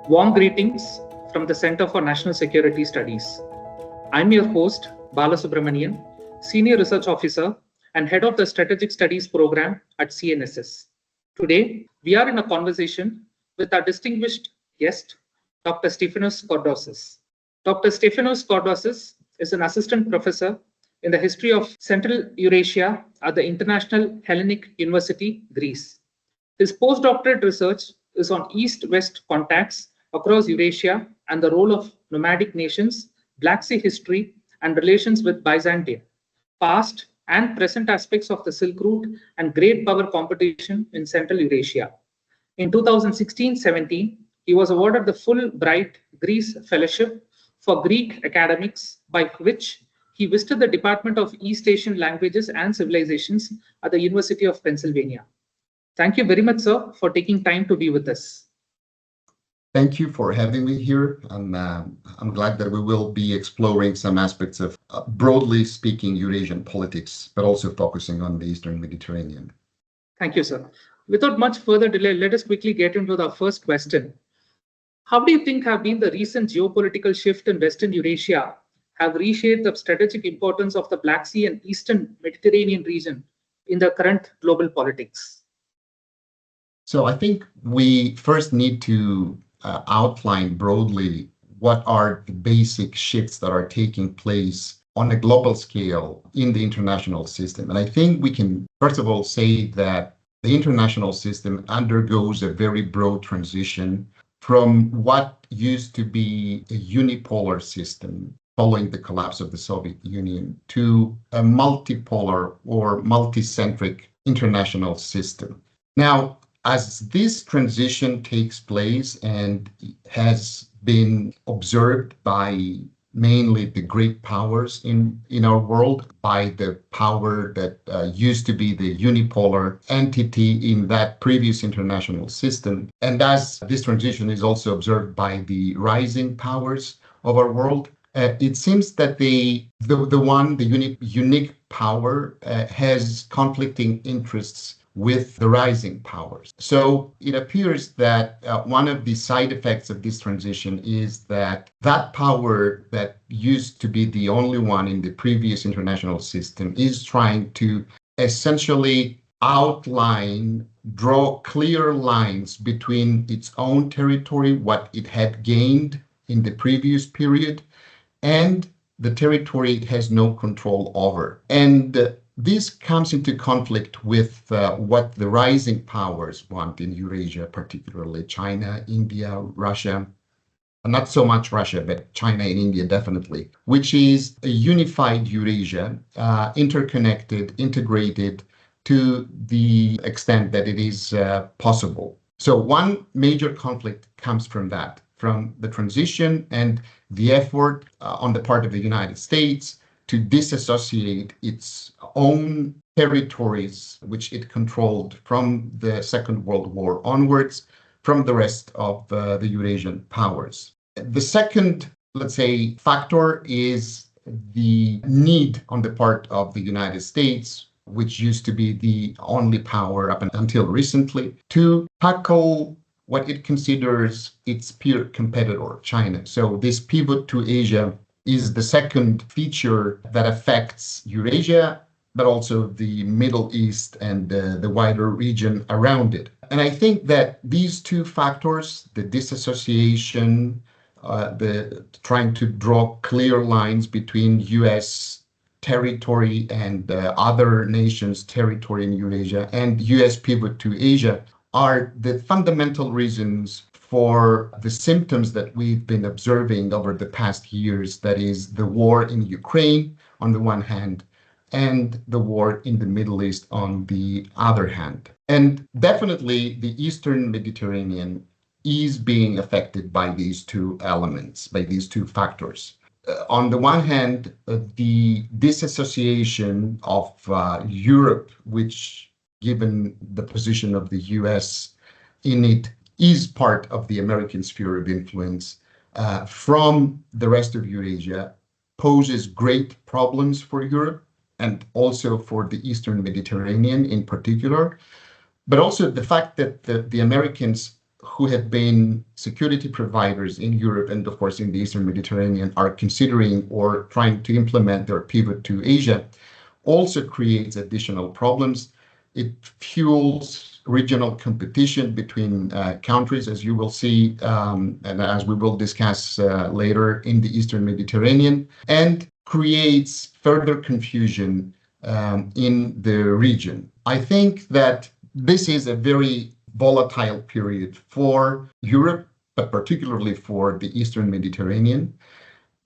Warm greetings from the Center for National Security Studies. I'm your host, Bala Subramanian, Senior Research Officer and Head of the Strategic Studies Program at CNSS. Today, we are in a conversation with our distinguished guest, Dr. Stefanos Kordosis. Dr. Stefanos Kordosis is an assistant professor in the history of Central Eurasia at the International Hellenic University, Greece. His postdoctorate research is on East-West contacts across Eurasia and the role of nomadic nations, Black Sea history, and relations with Byzantium, past and present aspects of the Silk Route and great power competition in Central Eurasia. In 2016-17, he was awarded the Fulbright Greece Fellowship for Greek academics, by which he visited the Department of East Asian Languages and Civilizations at the University of Pennsylvania. Thank you very much, sir, for taking time to be with us. Thank you for having me here. I'm glad that we will be exploring some aspects of, broadly speaking, Eurasian politics, but also focusing on the Eastern Mediterranean. Thank you, sir. Without much further delay, let us quickly get into the first question. How do you think have been the recent geopolitical shift in Western Eurasia have reshaped the strategic importance of the Black Sea and Eastern Mediterranean region in the current global politics? So I think we first need to outline broadly what are the basic shifts that are taking place on a global scale in the international system. And I think we can, first of all, say that the international system undergoes a very broad transition from what used to be a unipolar system following the collapse of the Soviet Union to a multipolar or multicentric international system. Now, as this transition takes place and has been observed by mainly the great powers in our world, by the power that used to be the unipolar entity in that previous international system, and as this transition is also observed by the rising powers of our world, it seems that the unique power has conflicting interests with the rising powers. So it appears that one of the side effects of this transition is that power that used to be the only one in the previous international system is trying to essentially draw clear lines between its own territory, what it had gained in the previous period, and the territory it has no control over. And this comes into conflict with what the rising powers want in Eurasia, particularly China, India, Russia, not so much Russia, but China and India definitely, which is a unified Eurasia, interconnected, integrated to the extent that it is possible. So one major conflict comes from that, from the transition and the effort on the part of the United States to disassociate its own territories, which it controlled from the Second World War onwards, from the rest of the Eurasian powers. The second, let's say, factor is the need on the part of the United States, which used to be the only power up until recently, to tackle what it considers its peer competitor, China. So this pivot to Asia is the second feature that affects Eurasia, but also the Middle East and the wider region around it. And I think that these two factors, the disassociation, the trying to draw clear lines between US territory and other nations' territory in Eurasia, and US pivot to Asia, are the fundamental reasons for the symptoms that we've been observing over the past years, that is the war in Ukraine on the one hand, and the war in the Middle East on the other hand. And definitely the Eastern Mediterranean is being affected by these two elements, by these two factors. On the one hand, the disassociation of Europe, which, given the position of the US in it, is part of the American sphere of influence from the rest of Eurasia, poses great problems for Europe and also for the Eastern Mediterranean in particular. But also the fact that the Americans who have been security providers in Europe and, of course, in the Eastern Mediterranean are considering or trying to implement their pivot to Asia also creates additional problems. It fuels regional competition between countries, as you will see, and as we will discuss later in the Eastern Mediterranean, and creates further confusion in the region. I think that this is a very volatile period for Europe, but particularly for the Eastern Mediterranean.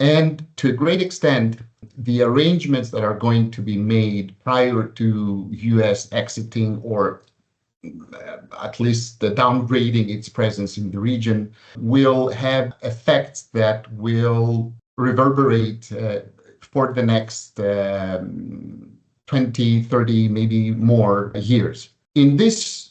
And to a great extent, the arrangements that are going to be made prior to US exiting or at least downgrading its presence in the region will have effects that will reverberate for the next 20, 30, maybe more years. In this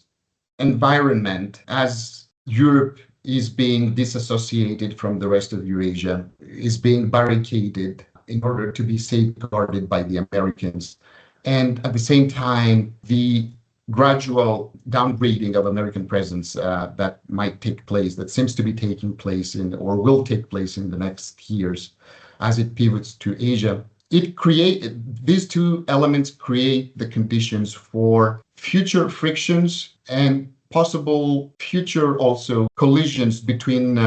environment, as Europe is being disassociated from the rest of Eurasia, is being barricaded in order to be safeguarded by the Americans, and at the same time, the gradual downgrading of American presence that might take place, that seems to be taking place in, or will take place in the next years as it pivots to Asia. These two elements create the conditions for future frictions and possible future also collisions between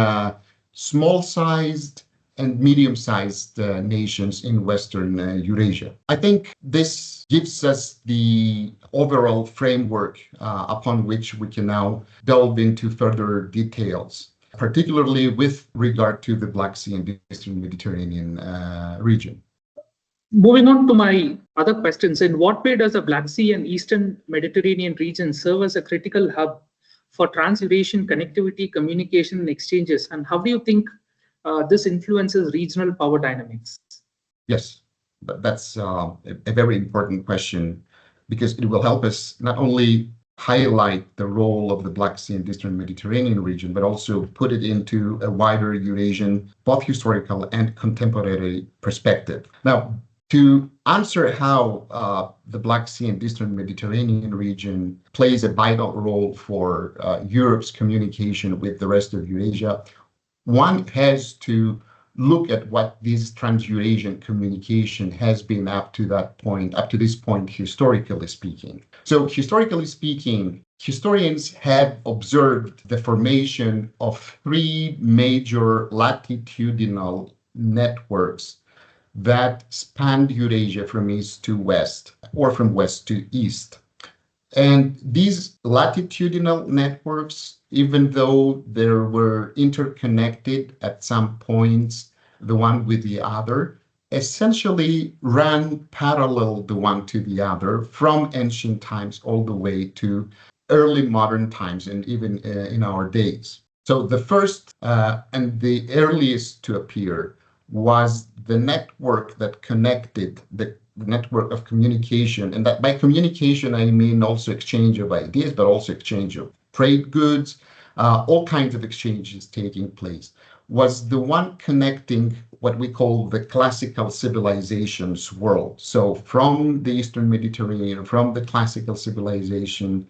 small-sized and medium-sized nations in Western Eurasia. I think this gives us the overall framework upon which we can now delve into further details, particularly with regard to the Black Sea and the Eastern Mediterranean region. Moving on to my other questions, in what way does the Black Sea and Eastern Mediterranean region serve as a critical hub for trans-Eurasian connectivity, communication, and exchanges? And how do you think this influences regional power dynamics? Yes, that's a very important question, because it will help us not only highlight the role of the Black Sea and Eastern Mediterranean region, but also put it into a wider Eurasian, both historical and contemporary perspective. Now, to answer how the Black Sea and Eastern Mediterranean region plays a vital role for Europe's communication with the rest of Eurasia, one has to look at what this trans-Eurasian communication has been up to this point, historically speaking. So historically speaking, historians have observed the formation of three major latitudinal networks that spanned Eurasia from east to west, or from west to east. And these latitudinal networks, even though they were interconnected at some points, the one with the other, essentially ran parallel the one to the other from ancient times all the way to early modern times and even in our days. So the first and the earliest to appear was the network that connected the network of communication, and that by communication I mean also exchange of ideas, but also exchange of trade goods, all kinds of exchanges taking place, was the one connecting what we call the classical civilizations world. So from the Eastern Mediterranean, from the classical civilization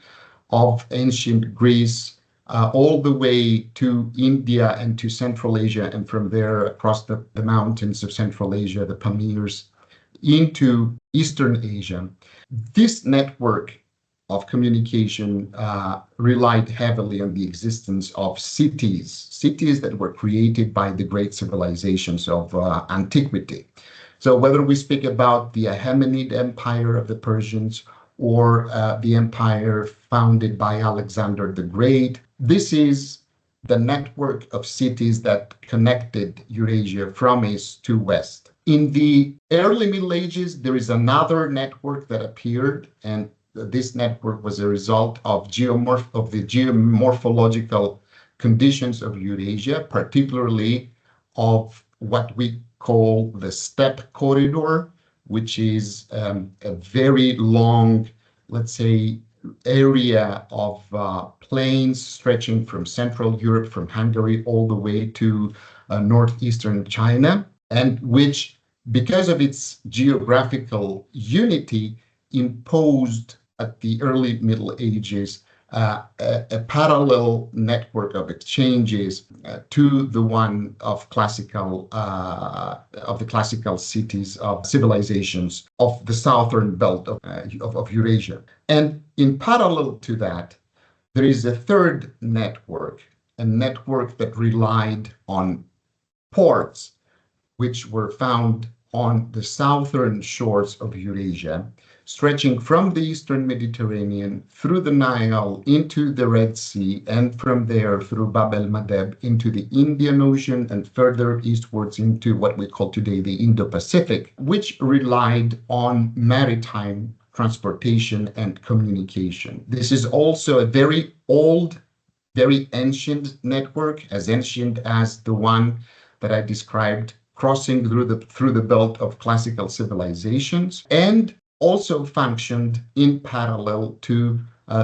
of ancient Greece, all the way to India and to Central Asia, and from there across the mountains of Central Asia, the Pamirs, into Eastern Asia. This network of communication relied heavily on the existence of cities that were created by the great civilizations of antiquity. So whether we speak about the Achaemenid Empire of the Persians or the empire founded by Alexander the Great, this is the network of cities that connected Eurasia from east to west. In the early Middle Ages, there is another network that appeared, and this network was a result of the geomorphological conditions of Eurasia, particularly of what we call the steppe corridor, which is a very long, let's say, area of plains stretching from Central Europe, from Hungary, all the way to northeastern China, and which, because of its geographical unity, imposed at the early Middle Ages a parallel network of exchanges to the one of the classical cities of civilizations of the southern belt of Eurasia. And in parallel to that, there is a third network, a network that relied on ports, which were found on the southern shores of Eurasia, stretching from the eastern Mediterranean through the Nile into the Red Sea, and from there through Bab el-Mandeb into the Indian Ocean and further eastwards into what we call today the Indo-Pacific, which relied on maritime transportation and communication. This is also a very old, very ancient network, as ancient as the one that I described, crossing through the belt of classical civilizations, and also functioned in parallel to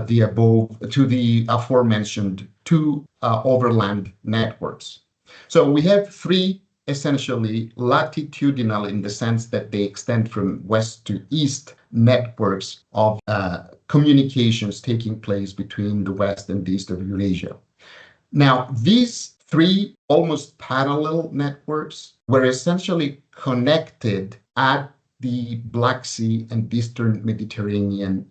the aforementioned two overland networks. So we have three essentially latitudinal, in the sense that they extend from west to east, networks of communications taking place between the west and the east of Eurasia. Now, these three almost parallel networks were essentially connected at the Black Sea and Eastern Mediterranean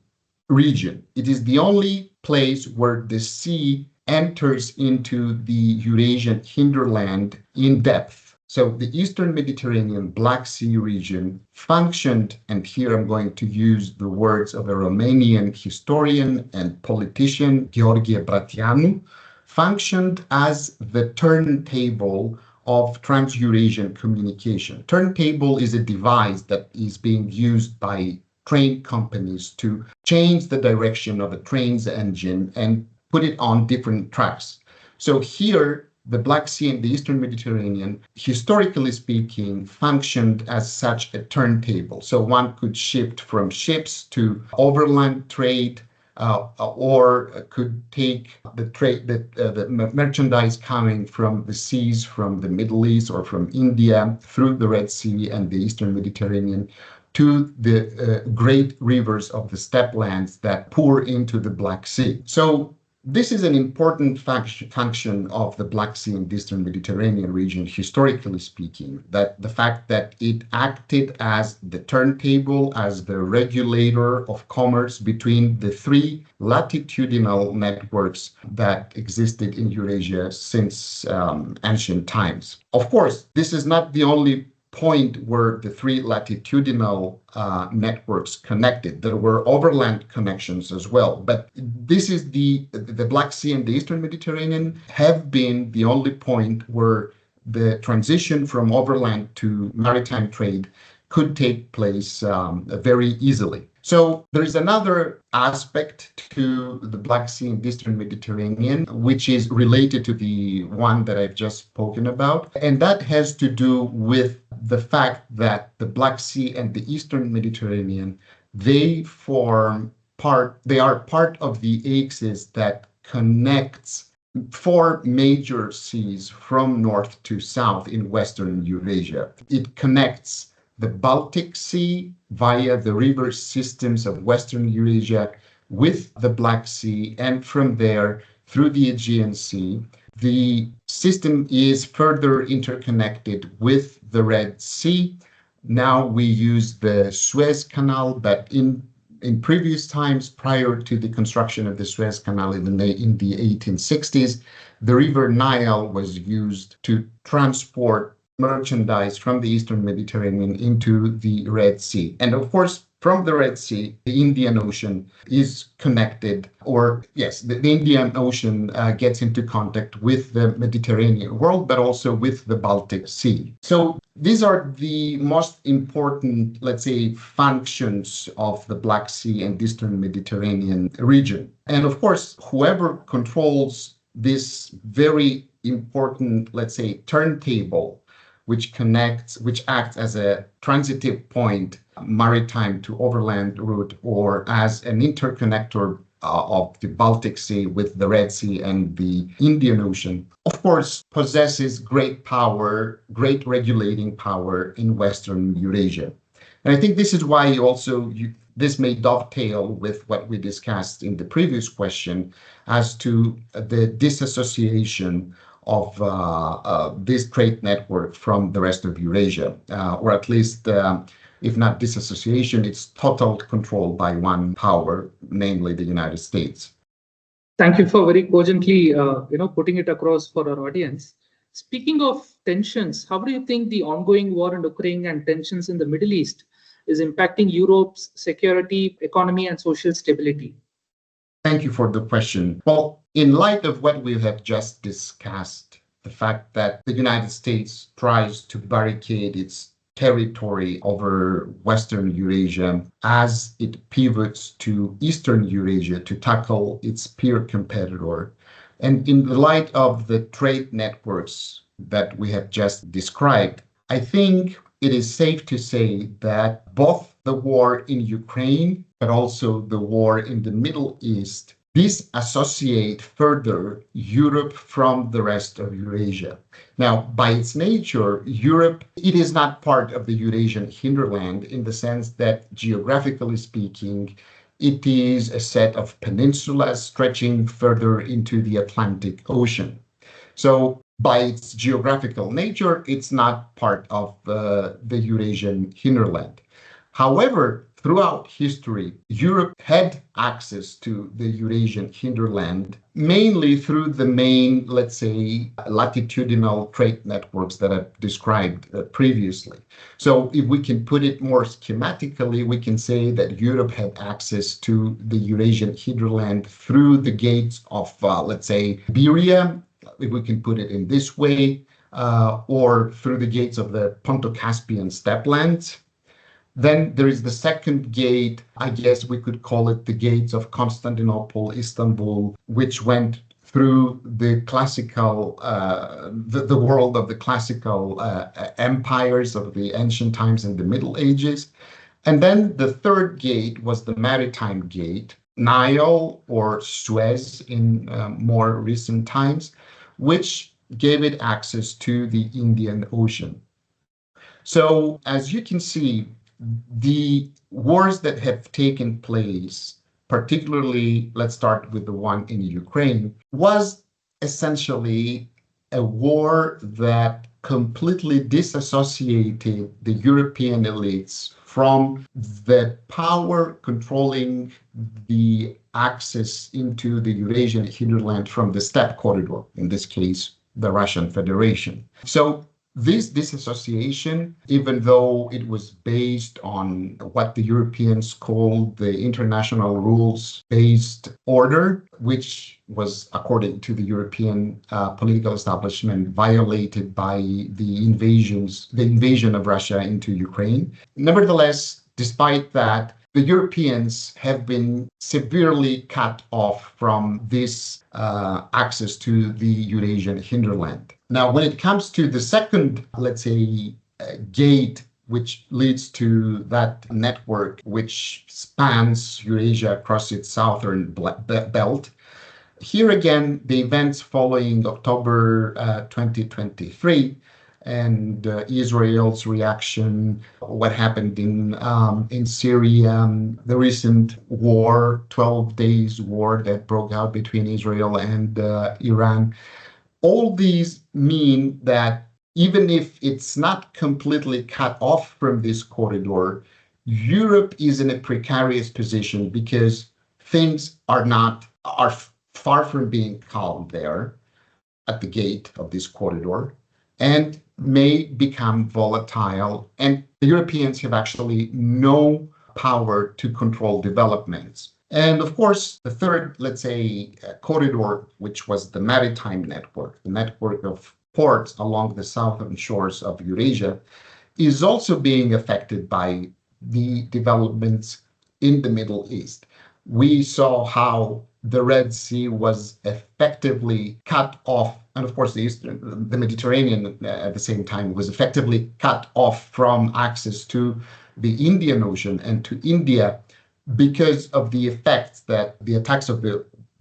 region. It is the only place where the sea enters into the Eurasian hinterland in depth. So the Eastern Mediterranean Black Sea region functioned, and here I'm going to use the words of a Romanian historian and politician, Gheorghe Bratianu, functioned as the turntable of trans-Eurasian communication. Turntable is a device that is being used by train companies to change the direction of a train's engine and put it on different tracks. So here, the Black Sea and the Eastern Mediterranean, historically speaking, functioned as such a turntable. So one could shift from ships to overland trade, or could take the merchandise coming from the seas, from the Middle East or from India through the Red Sea and the Eastern Mediterranean to the great rivers of the steppe lands that pour into the Black Sea. So this is an important function of the Black Sea and Eastern Mediterranean region, historically speaking, that the fact that it acted as the turntable, as the regulator of commerce between the three latitudinal networks that existed in Eurasia since ancient times. Of course, this is not the only point where the three latitudinal networks connected. There were overland connections as well, but this is the Black Sea and the Eastern Mediterranean have been the only point where the transition from overland to maritime trade could take place very easily. So there is another aspect to the Black Sea and Eastern Mediterranean, which is related to the one that I've just spoken about. And that has to do with the fact that the Black Sea and the Eastern Mediterranean, they are part of the axis that connects four major seas from north to south in Western Eurasia. It connects the Baltic Sea via the river systems of Western Eurasia with the Black Sea, and from there through the Aegean Sea. The system is further interconnected with the Red Sea. Now we use the Suez Canal, but in previous times, prior to the construction of the Suez Canal in the 1860s, the River Nile was used to transport merchandise from the Eastern Mediterranean into the Red Sea. And of course, from the Red Sea, the Indian Ocean is connected, the Indian Ocean gets into contact with the Mediterranean world, but also with the Baltic Sea. So these are the most important, let's say, functions of the Black Sea and Eastern Mediterranean region. And of course, whoever controls this very important, let's say, turntable, which acts as a transitive point, maritime to overland route, or as an interconnector of the Baltic Sea with the Red Sea and the Indian Ocean, of course, possesses great power, great regulating power in Western Eurasia. And I think this is why this may dovetail with what we discussed in the previous question as to the disassociation of this trade network from the rest of Eurasia, or at least, if not disassociation, it's total control by one power, namely the United States. Thank you for very cogently, putting it across for our audience. Speaking of tensions, how do you think the ongoing war in Ukraine and tensions in the Middle East is impacting Europe's security, economy, and social stability? Thank you for the question. Well, in light of what we have just discussed, the fact that the United States tries to barricade its territory over Western Eurasia as it pivots to Eastern Eurasia to tackle its peer competitor, and in the light of the trade networks that we have just described, I think it is safe to say that both the war in Ukraine, but also the war in the Middle East, disassociate further Europe from the rest of Eurasia. Now, by its nature, Europe, it is not part of the Eurasian hinterland in the sense that, geographically speaking, it is a set of peninsulas stretching further into the Atlantic Ocean. So, by its geographical nature, it's not part of the Eurasian hinterland. However, throughout history, Europe had access to the Eurasian hinterland mainly through the main, let's say, latitudinal trade networks that I've described previously. So if we can put it more schematically, we can say that Europe had access to the Eurasian hinterland through the gates of, let's say, Iberia, if we can put it in this way, or through the gates of the Ponto-Caspian steppe lands. Then there is the second gate, I guess we could call it the gates of Constantinople, Istanbul, which went through the classical, the world of the classical empires of the ancient times and the Middle Ages. And then the third gate was the maritime gate, Nile or Suez in more recent times, which gave it access to the Indian Ocean. So as you can see, the wars that have taken place, particularly, let's start with the one in Ukraine, was essentially a war that completely disassociated the European elites from the power controlling the access into the Eurasian hinterland from the steppe corridor, in this case, the Russian Federation. So this disassociation, even though it was based on what the Europeans called the international rules-based order, which was, according to the European political establishment, violated by the invasion of Russia into Ukraine. Nevertheless, despite that, the Europeans have been severely cut off from this access to the Eurasian hinterland. Now, when it comes to the second, let's say, gate, which leads to that network which spans Eurasia across its southern belt, here again, the events following October 2023 and Israel's reaction, what happened in Syria, the recent war, 12 days war that broke out between Israel and Iran. All these mean that even if it's not completely cut off from this corridor, Europe is in a precarious position because things are far from being calm there at the gate of this corridor, and may become volatile, and the Europeans have actually no power to control developments. And of course, the third, let's say, corridor, which was the maritime network, the network of ports along the southern shores of Eurasia, is also being affected by the developments in the Middle East. We saw how the Red Sea was effectively cut off, and of course the Mediterranean at the same time was effectively cut off from access to the Indian Ocean and to India because of the effects that the attacks of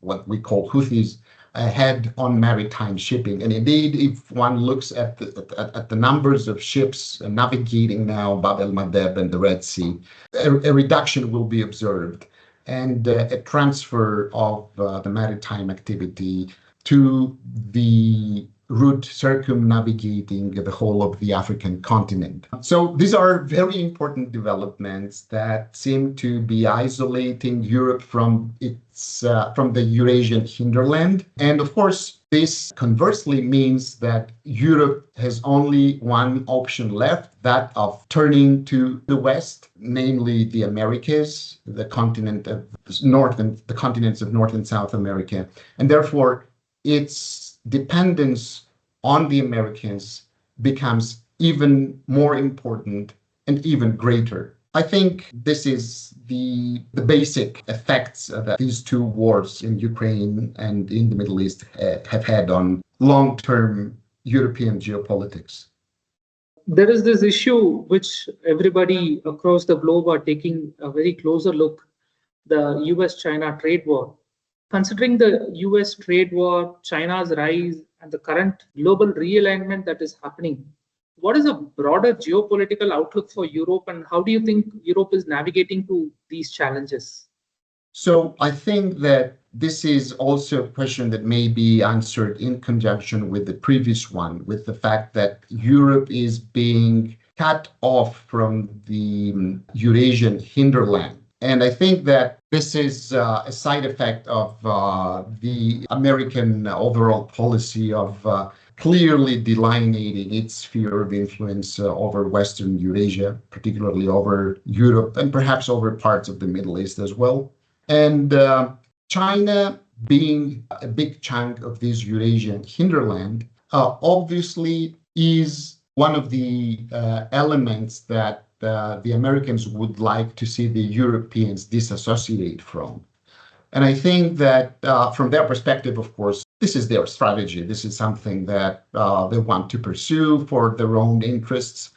what we call Houthis ahead on maritime shipping. And indeed, if one looks at the numbers of ships navigating now Bab el-Mandeb and the Red Sea, a reduction will be observed, and a transfer of the maritime activity to the route circumnavigating the whole of the African continent. So these are very important developments that seem to be isolating Europe from the Eurasian hinterland. And of course, this conversely means that Europe has only one option left, that of turning to the West, namely the Americas, the continents of North and South America. And therefore, its dependence on the Americans becomes even more important and even greater. I think this is the basic effects that these two wars in Ukraine and in the Middle East have had on long-term European geopolitics. There is this issue which everybody across the globe are taking a very closer look, the US-China trade war. Considering the US trade war, China's rise, and the current global realignment that is happening, what is a broader geopolitical outlook for Europe, and how do you think Europe is navigating to these challenges? So I think that this is also a question that may be answered in conjunction with the previous one, with the fact that Europe is being cut off from the Eurasian hinterland. And I think that this is a side effect of the American overall policy of clearly delineating its sphere of influence over Western Eurasia, particularly over Europe and perhaps over parts of the Middle East as well. And China, being a big chunk of this Eurasian hinterland, obviously is one of the elements that the Americans would like to see the Europeans disassociate from. And I think that from their perspective, of course, this is their strategy. This is something that they want to pursue for their own interests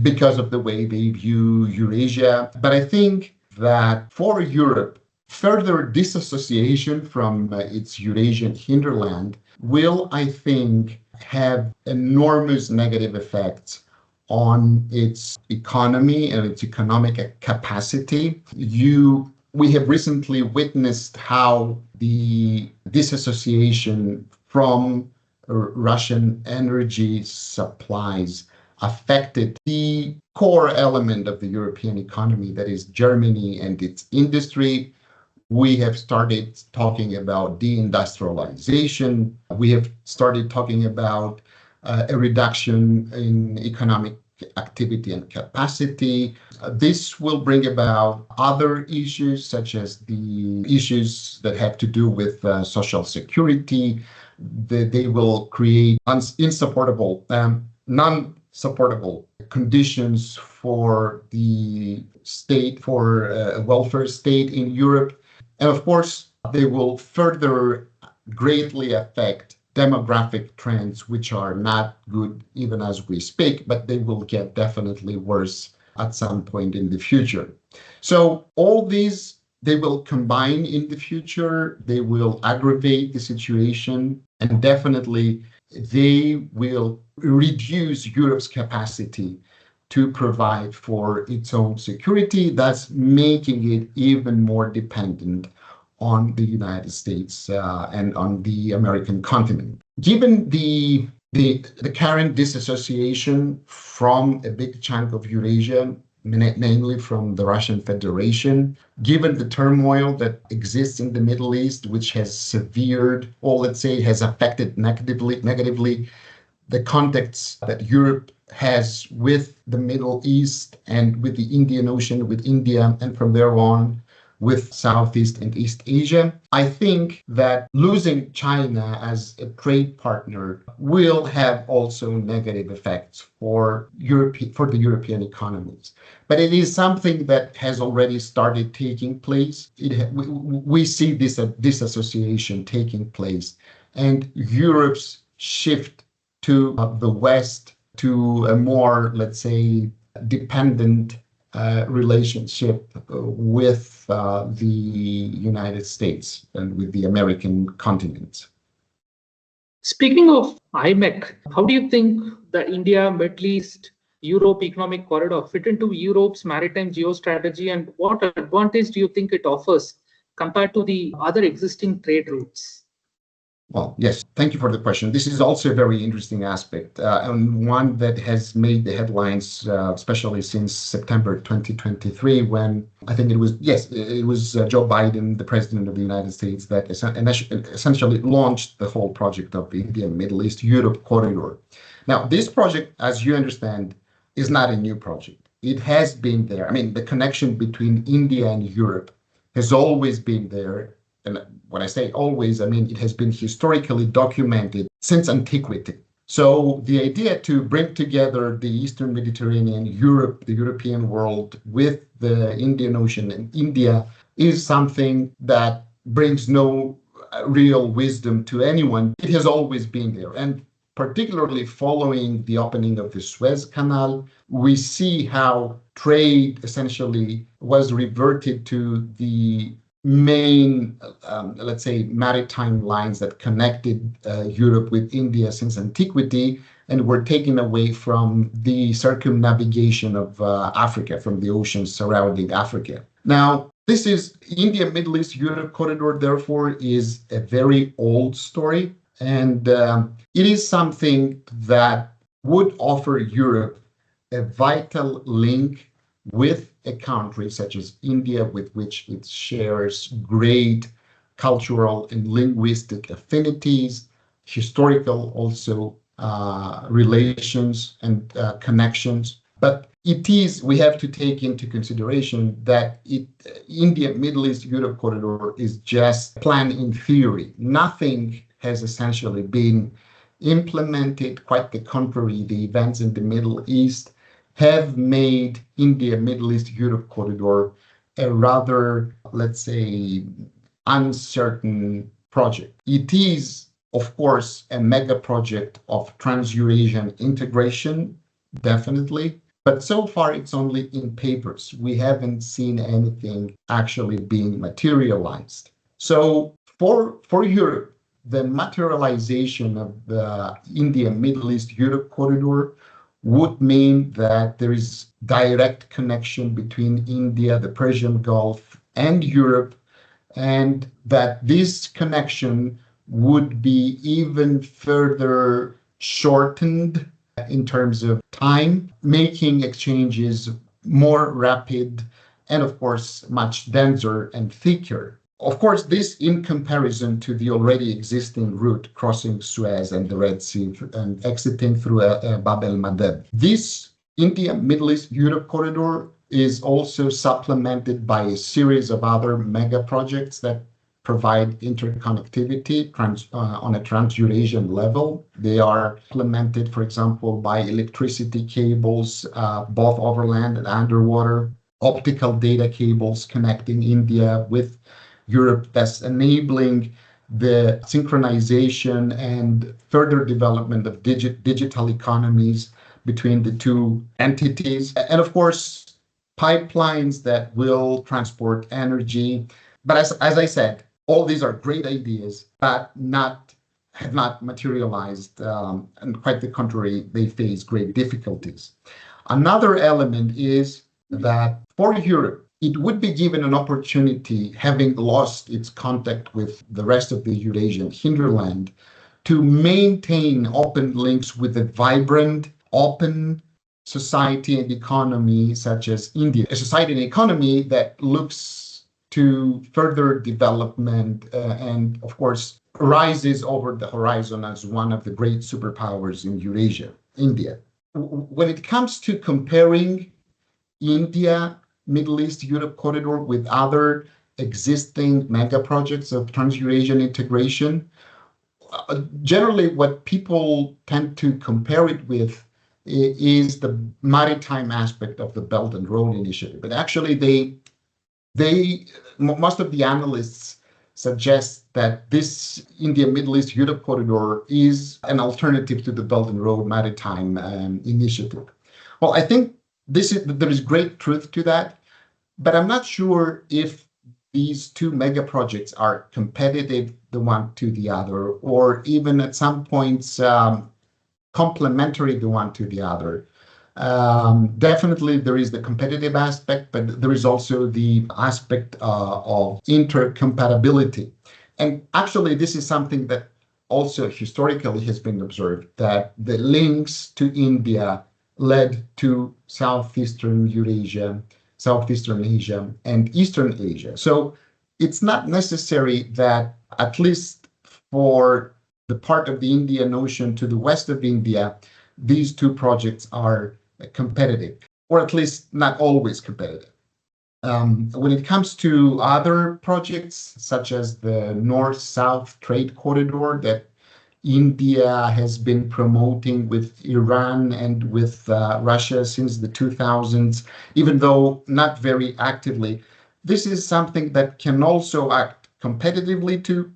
because of the way they view Eurasia. But I think that for Europe, further disassociation from its Eurasian hinterland will, I think, have enormous negative effects on its economy and its economic capacity. We have recently witnessed how the disassociation from Russian energy supplies affected the core element of the European economy, that is Germany and its industry. We have started talking about deindustrialization. We have started talking about a reduction in economic activity and capacity. This will bring about other issues, such as the issues that have to do with social security. They will create insupportable, non-supportable conditions for the state, for a welfare state in Europe. And of course, they will further greatly affect demographic trends, which are not good even as we speak, but they will get definitely worse at some point in the future. So all these, they will combine in the future, they will aggravate the situation, and definitely they will reduce Europe's capacity to provide for its own security, thus making it even more dependent on the United States and on the American continent. Given the current disassociation from a big chunk of Eurasia, namely from the Russian Federation, given the turmoil that exists in the Middle East, which has severed, or let's say has affected negatively the contacts that Europe has with the Middle East and with the Indian Ocean, with India, and from there on with Southeast and East Asia. I think that losing China as a trade partner will have also negative effects for the European economies. But it is something that has already started taking place. We see this disassociation taking place, and Europe's shift to the West, to a more, let's say, dependent relationship with the United States and with the American continent. Speaking of IMEC, how do you think the India, Middle East, Europe economic corridor fit into Europe's maritime geostrategy, and what advantage do you think it offers compared to the other existing trade routes? Well, yes, thank you for the question. This is also a very interesting aspect, and one that has made the headlines, especially since September 2023, when I think it was, yes, it was Joe Biden, the president of the United States, that essentially launched the whole project of the India, Middle East, Europe corridor. Now, this project, as you understand, is not a new project. It has been there. I mean, the connection between India and Europe has always been there. And when I say always, I mean it has been historically documented since antiquity. So the idea to bring together the Eastern Mediterranean, Europe, the European world with the Indian Ocean and India is something that brings no real wisdom to anyone. It has always been there. And particularly following the opening of the Suez Canal, we see how trade essentially was reverted to the main, let's say, maritime lines that connected Europe with India since antiquity, and were taken away from the circumnavigation of Africa, from the oceans surrounding Africa. Now, this is India, Middle East, Europe corridor, therefore, is a very old story, and it is something that would offer Europe a vital link with a country such as India, with which it shares great cultural and linguistic affinities, historical also relations and connections. But we have to take into consideration that India, Middle East, Europe corridor is just a plan in theory. Nothing has essentially been implemented. Quite the contrary, the events in the Middle East have made India, Middle East, Europe corridor a rather, let's say, uncertain project. It is, of course, a mega project of Trans-Eurasian integration, definitely, but so far it's only in papers. We haven't seen anything actually being materialized. So for Europe, the materialization of the India, Middle East, Europe corridor would mean that there is direct connection between India, the Persian Gulf, and Europe, and that this connection would be even further shortened in terms of time, making exchanges more rapid and, of course, much denser and thicker. Of course, this in comparison to the already existing route crossing Suez and the Red Sea and exiting through Bab el-Mandeb. This India, Middle East, Europe corridor is also supplemented by a series of other mega projects that provide interconnectivity on a trans-Eurasian level. They are implemented, for example, by electricity cables, both overland and underwater, optical data cables connecting India with Europe, that's enabling the synchronization and further development of digital economies between the two entities. And of course, pipelines that will transport energy. But as I said, all these are great ideas, but have not materialized. And quite the contrary, they face great difficulties. Another element is that for Europe, it would be given an opportunity, having lost its contact with the rest of the Eurasian hinterland, to maintain open links with a vibrant, open society and economy such as India. A society and economy that looks to further development and, of course, rises over the horizon as one of the great superpowers in Eurasia, India. When it comes to comparing India, Middle East, Europe corridor with other existing mega projects of Trans-Eurasian integration, generally what people tend to compare it with is the maritime aspect of the Belt and Road Initiative. But actually, most of the analysts suggest that this India, Middle East, Europe corridor is an alternative to the Belt and Road Maritime Initiative. Well, I think there is great truth to that, but I'm not sure if these two mega projects are competitive the one to the other, or even at some points complementary the one to the other. Definitely, there is the competitive aspect, but there is also the aspect of intercompatibility. And actually, this is something that also historically has been observed, that the links to India led to Southeastern Eurasia, Southeastern Asia, and Eastern Asia. So it's not necessary that, at least for the part of the Indian Ocean to the west of India, these two projects are competitive, or at least not always competitive. When it comes to other projects, such as the North-South Trade Corridor that India has been promoting with Iran and with Russia since the 2000s, even though not very actively, this is something that can also act competitively to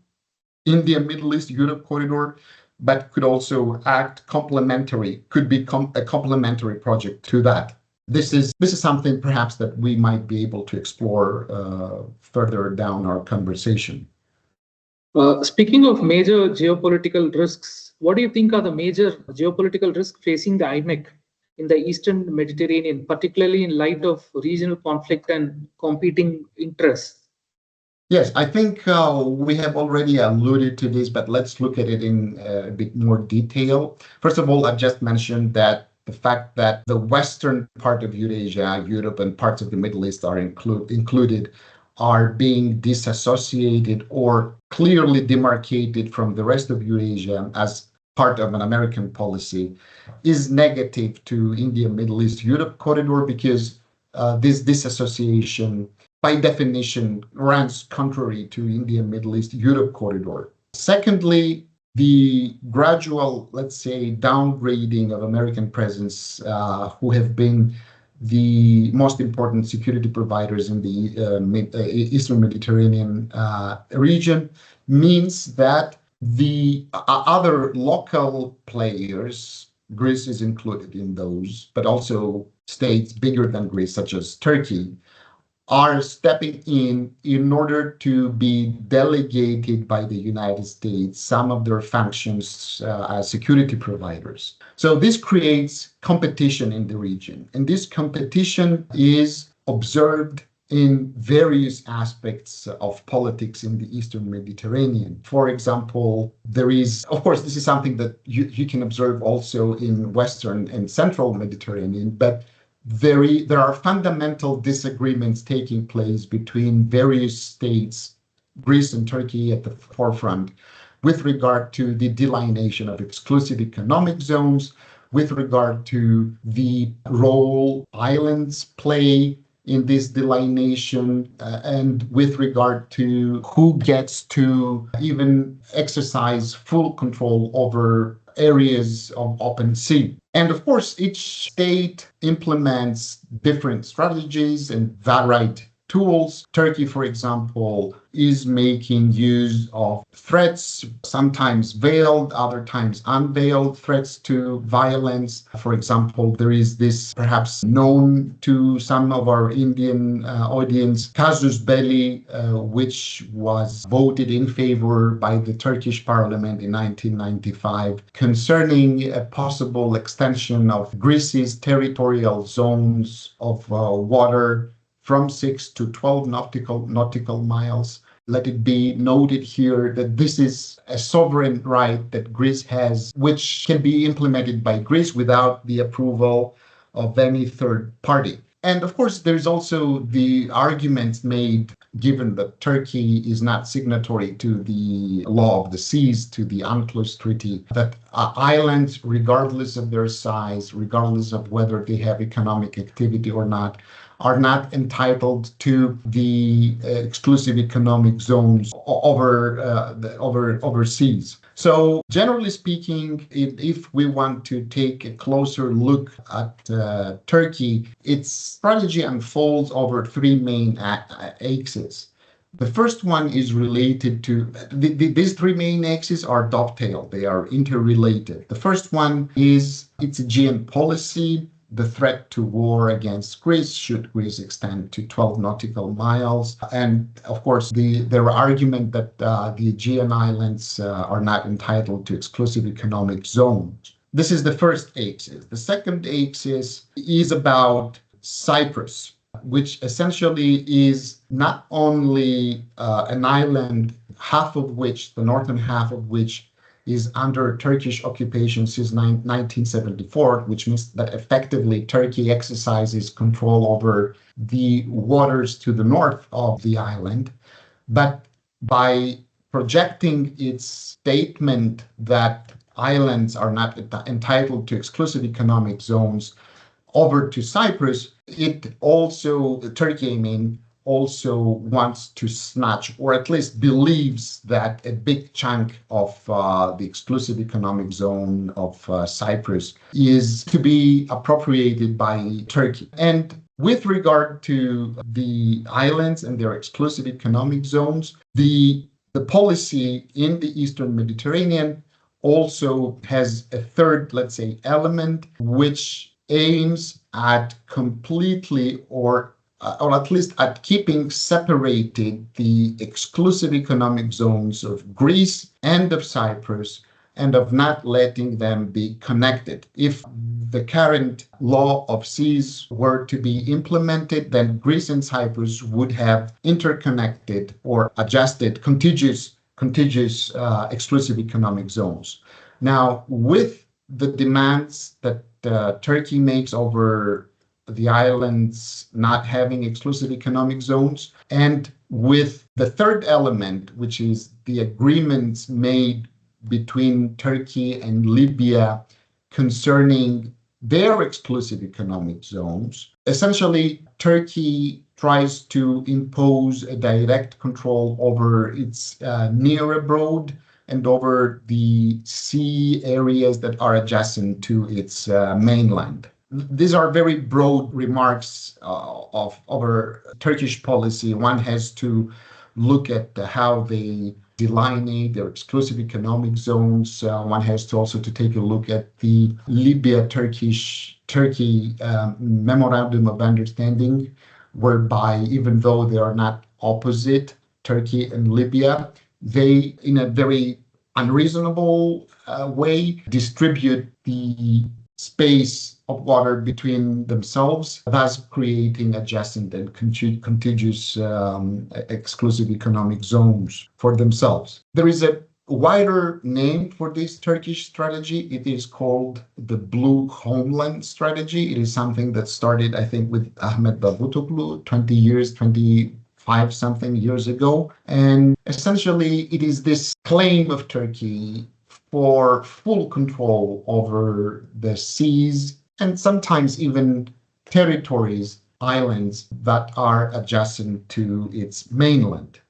India, Middle East, Europe corridor, but could also act complementary, could be a complementary project to that. This is something perhaps that we might be able to explore further down our conversation. Speaking of major geopolitical risks, what do you think are the major geopolitical risks facing the IMEC in the Eastern Mediterranean, particularly in light of regional conflict and competing interests? Yes, I think we have already alluded to this, but let's look at it in a bit more detail. First of all, I've just mentioned that the fact that the western part of Eurasia, Europe, and parts of the Middle East are included are being disassociated or clearly demarcated from the rest of Eurasia as part of an American policy is negative to India, Middle East, Europe corridor, because this disassociation by definition runs contrary to India, Middle East, Europe corridor. Secondly, the gradual, let's say, downgrading of American presence, who have been the most important security providers in the Eastern Mediterranean region, means that the other local players, Greece is included in those, but also states bigger than Greece, such as Turkey, are stepping in order to be delegated by the United States some of their functions as security providers. So this creates competition in the region, and this competition is observed in various aspects of politics in the Eastern Mediterranean. For example, there is, of course, this is something that you can observe also in Western and Central Mediterranean, but there are fundamental disagreements taking place between various states, Greece and Turkey at the forefront, with regard to the delineation of exclusive economic zones, with regard to the role islands play in this delineation, and with regard to who gets to even exercise full control over areas of open sea. And of course, each state implements different strategies and varied tools. Turkey, for example, is making use of threats, sometimes veiled, other times unveiled threats to violence. For example, there is this perhaps known to some of our Indian audience, casus belli, which was voted in favor by the Turkish parliament in 1995 concerning a possible extension of Greece's territorial zones of water from 6 to 12 nautical miles. Let it be noted here that this is a sovereign right that Greece has, which can be implemented by Greece without the approval of any third party. And of course, there's also the argument made, given that Turkey is not signatory to the law of the seas, to the UNCLOS Treaty, that islands, regardless of their size, regardless of whether they have economic activity or not, are not entitled to the exclusive economic zones overseas. So generally speaking, if we want to take a closer look at Turkey, its strategy unfolds over three main axes. The first one is related to, these three main axes are dovetailed, they are interrelated. The first one is its Aegean policy, the threat to war against Greece should Greece extend to 12 nautical miles. And of course, their argument that the Aegean Islands are not entitled to exclusive economic zones. This is the first axis. The second axis is about Cyprus, which essentially is not only an island, half of which, the northern half of which, is under Turkish occupation since 1974, which means that effectively Turkey exercises control over the waters to the north of the island. But by projecting its statement that islands are not entitled to exclusive economic zones over to Cyprus, Turkey, also wants to snatch, or at least believes that a big chunk of the exclusive economic zone of Cyprus is to be appropriated by Turkey. And with regard to the islands and their exclusive economic zones, the policy in the Eastern Mediterranean also has a third, let's say, element, which aims at completely or at least at keeping separated the exclusive economic zones of Greece and of Cyprus, and of not letting them be connected. If the current law of seas were to be implemented, then Greece and Cyprus would have interconnected or adjusted contiguous exclusive economic zones. Now, with the demands that Turkey makes over the islands not having exclusive economic zones, and with the third element, which is the agreements made between Turkey and Libya concerning their exclusive economic zones, essentially Turkey tries to impose a direct control over its near abroad and over the sea areas that are adjacent to its mainland. These are very broad remarks of our Turkish policy. One has to look at how they delineate their exclusive economic zones. One has to also to take a look at the Libya-Turkey memorandum of understanding, whereby even though they are not opposite, Turkey and Libya, they, in a very unreasonable way, distribute the space of water between themselves, thus creating adjacent and contiguous exclusive economic zones for themselves. There is a wider name for this Turkish strategy. It is called the Blue Homeland Strategy. It is something that started, I think, with Ahmet Davutoglu 25 something years ago. And essentially, it is this claim of Turkey for full control over the seas and sometimes even territories, islands that are adjacent to its mainland.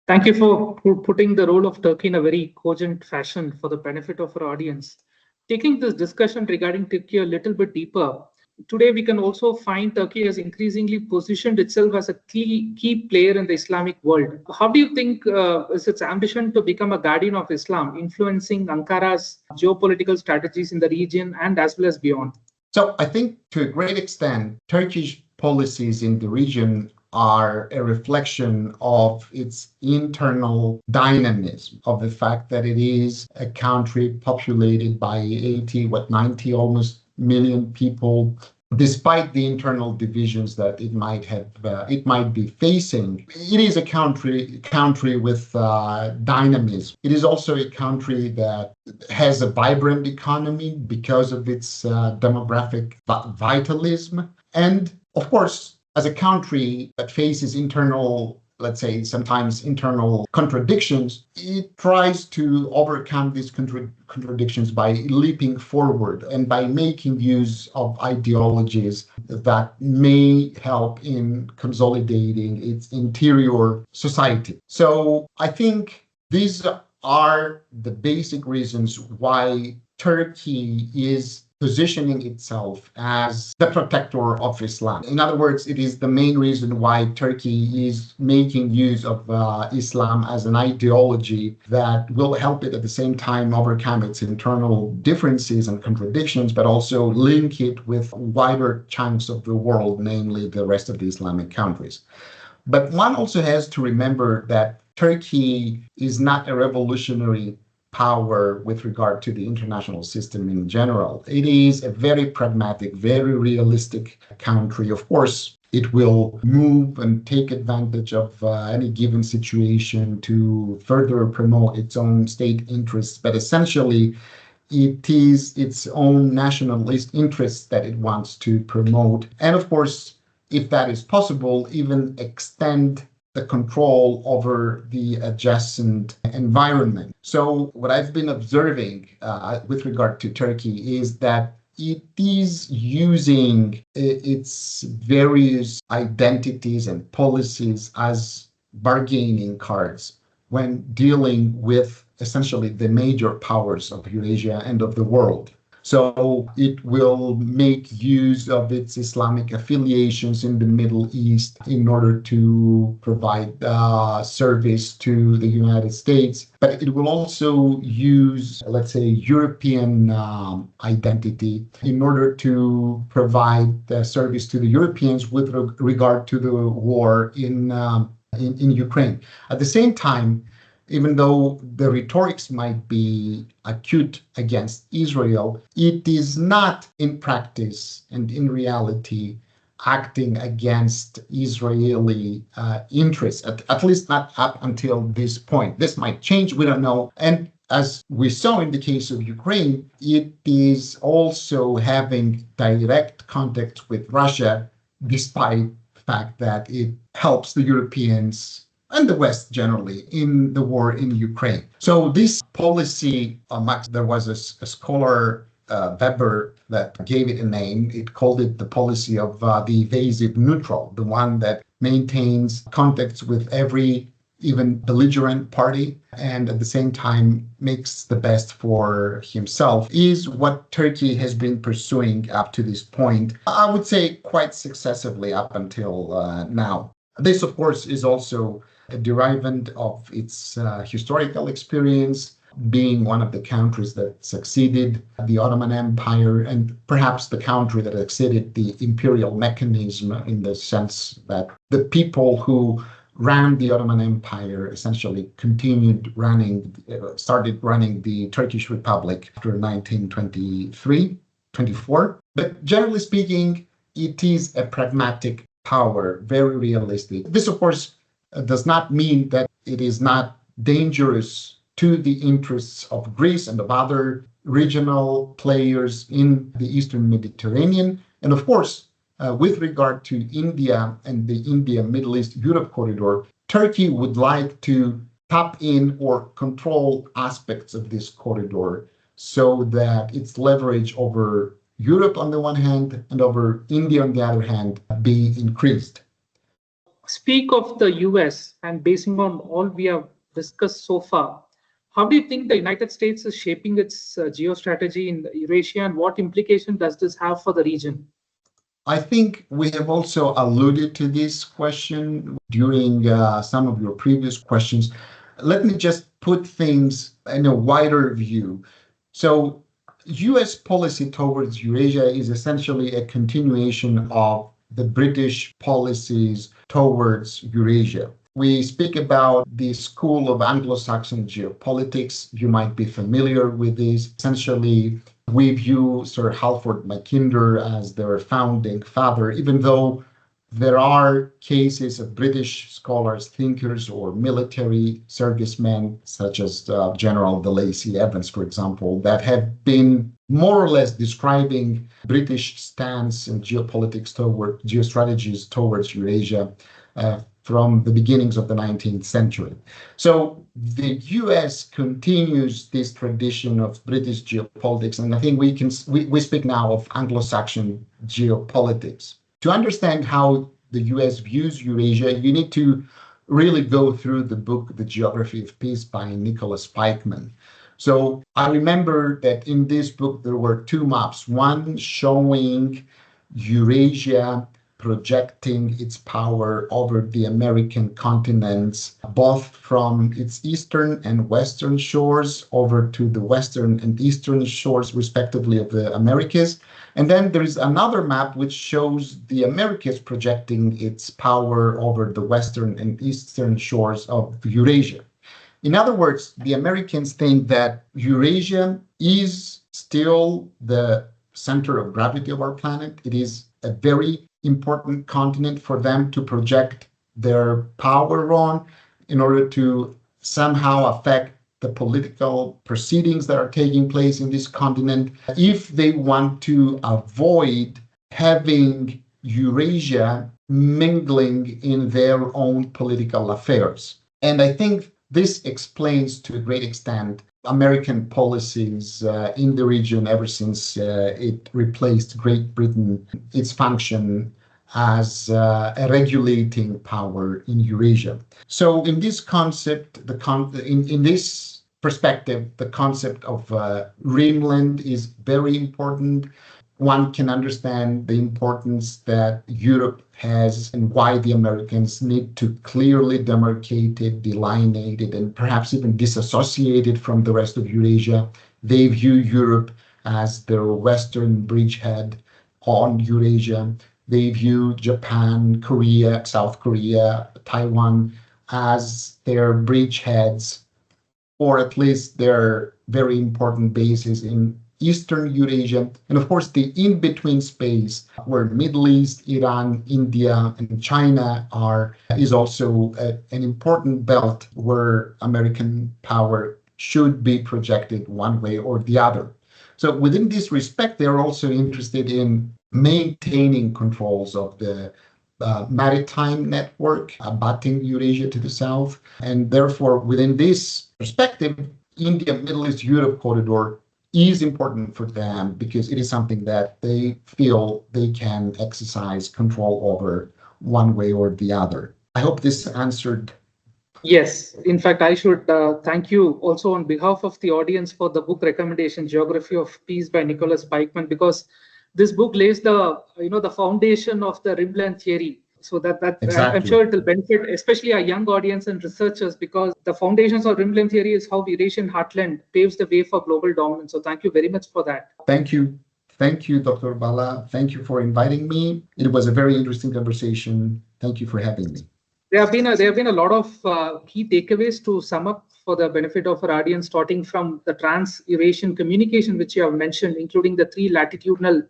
Thank you for putting the role of Turkey in a very cogent fashion for the benefit of our audience. Taking this discussion regarding Turkey a little bit deeper, today we can also find Turkey has increasingly positioned itself as a key player in the Islamic world. How do you think is its ambition to become a guardian of Islam, influencing Ankara's geopolitical strategies in the region and as well as beyond? So I think to a great extent, Turkish policies in the region are a reflection of its internal dynamism, of the fact that it is a country populated by 90 almost million people. Despite the internal divisions that it might be facing, it is a country with dynamism. It is also a country that has a vibrant economy because of its demographic vitalism. And of course, as a country that faces internal, let's say, sometimes internal contradictions, it tries to overcome these contradictions by leaping forward and by making use of ideologies that may help in consolidating its interior society. So I think these are the basic reasons why Turkey is positioning itself as the protector of Islam. In other words, it is the main reason why Turkey is making use of Islam as an ideology that will help it at the same time overcome its internal differences and contradictions, but also link it with wider chunks of the world, namely the rest of the Islamic countries. But one also has to remember that Turkey is not a revolutionary power with regard to the international system in general. It is a very pragmatic, very realistic country. Of course, it will move and take advantage of any given situation to further promote its own state interests, but essentially it is its own nationalist interests that it wants to promote. And of course, if that is possible, even extend the control over the adjacent environment. So what I've been observing with regard to Turkey is that it is using its various identities and policies as bargaining cards when dealing with essentially the major powers of Eurasia and of the world. So it will make use of its Islamic affiliations in the Middle East in order to provide service to the United States. But it will also use, let's say, European identity in order to provide service to the Europeans with regard to the war in Ukraine. At the same time, even though the rhetorics might be acute against Israel, it is not in practice and in reality acting against Israeli interests, at least not up until this point. This might change, we don't know. And as we saw in the case of Ukraine, it is also having direct contact with Russia, despite the fact that it helps the Europeans and the West generally in the war in Ukraine. So this policy, there was a scholar, Weber, that gave it a name. It called it the policy of the evasive neutral, the one that maintains contacts with every, even belligerent party, and at the same time makes the best for himself, is what Turkey has been pursuing up to this point, I would say quite successively up until now. This, of course, is also a derivant of its historical experience, being one of the countries that succeeded the Ottoman Empire, and perhaps the country that succeeded the imperial mechanism, in the sense that the people who ran the Ottoman Empire essentially started running the Turkish Republic after 1923-24. But generally speaking, it is a pragmatic power, very realistic. This, of course, does not mean that it is not dangerous to the interests of Greece and of other regional players in the Eastern Mediterranean. And of course, with regard to India and the India-Middle East-Europe corridor, Turkey would like to tap in or control aspects of this corridor so that its leverage over Europe on the one hand and over India on the other hand be increased. Speak of the US, and basing on all we have discussed so far, how do you think the United States is shaping its geostrategy in Eurasia, and what implication does this have for the region? I think we have also alluded to this question during some of your previous questions. Let me just put things in a wider view. So US policy towards Eurasia is essentially a continuation of the British policies towards Eurasia. We speak about the school of Anglo-Saxon geopolitics. You might be familiar with this. Essentially, we view Sir Halford Mackinder as their founding father, even though there are cases of British scholars, thinkers, or military servicemen, such as General de Lacy Evans, for example, that have been more or less describing British stance and geostrategies towards Eurasia from the beginnings of the 19th century. So the US continues this tradition of British geopolitics, and I think we speak now of Anglo-Saxon geopolitics. To understand how the US views Eurasia, you need to really go through the book, The Geography of Peace by Nicholas Spikeman. So I remember that in this book, there were two maps, one showing Eurasia projecting its power over the American continents, both from its eastern and western shores over to the western and eastern shores, respectively, of the Americas. And then there is another map which shows the Americas projecting its power over the western and eastern shores of Eurasia. In other words, the Americans think that Eurasia is still the center of gravity of our planet. It is a very important continent for them to project their power on in order to somehow affect the political proceedings that are taking place in this continent, if they want to avoid having Eurasia mingling in their own political affairs. And I think this explains to a great extent American policies in the region ever since it replaced Great Britain, its function as a regulating power in Eurasia. So in this concept, in this perspective, the concept of Rimland is very important. One can understand the importance that Europe has and why the Americans need to clearly demarcate it, delineate it, and perhaps even disassociate it from the rest of Eurasia. They view Europe as their Western bridgehead on Eurasia. They view Japan, Korea, South Korea, Taiwan as their bridgeheads, or at least their very important bases in Eastern Eurasia, and of course the in-between space where Middle East, Iran, India, and China are, is also an important belt where American power should be projected one way or the other. So within this respect, they're also interested in maintaining controls of the maritime network, abutting Eurasia to the south, and therefore within this perspective, India, Middle East, Europe corridor is important for them because it is something that they feel they can exercise control over one way or the other. I hope this answered. Yes, in fact, I should thank you also on behalf of the audience for the book recommendation, Geography of Peace by Nicholas Pikeman, because this book lays the foundation of the Rimland theory. So that Exactly. I'm sure it will benefit, especially our young audience and researchers, because the foundations of Rimland theory is how Eurasian heartland paves the way for global dominance. So thank you very much for that. Thank you. Thank you, Dr. Bala. Thank you for inviting me. It was a very interesting conversation. Thank you for having me. There have been a lot of key takeaways to sum up for the benefit of our audience, starting from the trans-Eurasian communication, which you have mentioned, including the 3 latitudinal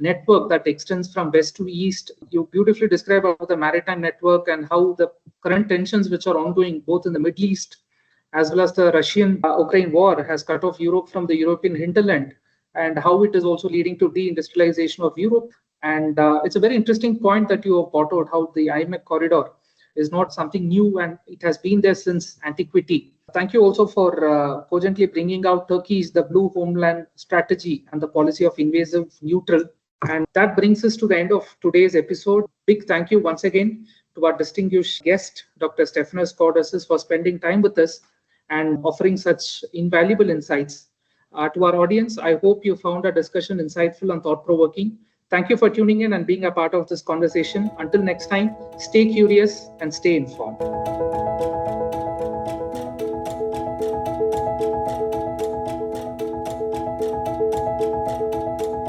network that extends from west to east. You beautifully describe about the maritime network and how the current tensions which are ongoing both in the Middle East as well as the Russian-Ukraine war has cut off Europe from the European hinterland, and how it is also leading to deindustrialization of Europe. And it's a very interesting point that you have brought out, how the IMEC corridor is not something new and it has been there since antiquity. Thank you also for cogently bringing out Turkey's the blue homeland strategy and the policy of invasive neutral. And that brings us to the end of today's episode. Big thank you once again to our distinguished guest, Dr. Stephanos Kordasis, for spending time with us and offering such invaluable insights. To our audience, I hope you found our discussion insightful and thought-provoking. Thank you for tuning in and being a part of this conversation. Until next time, stay curious and stay informed.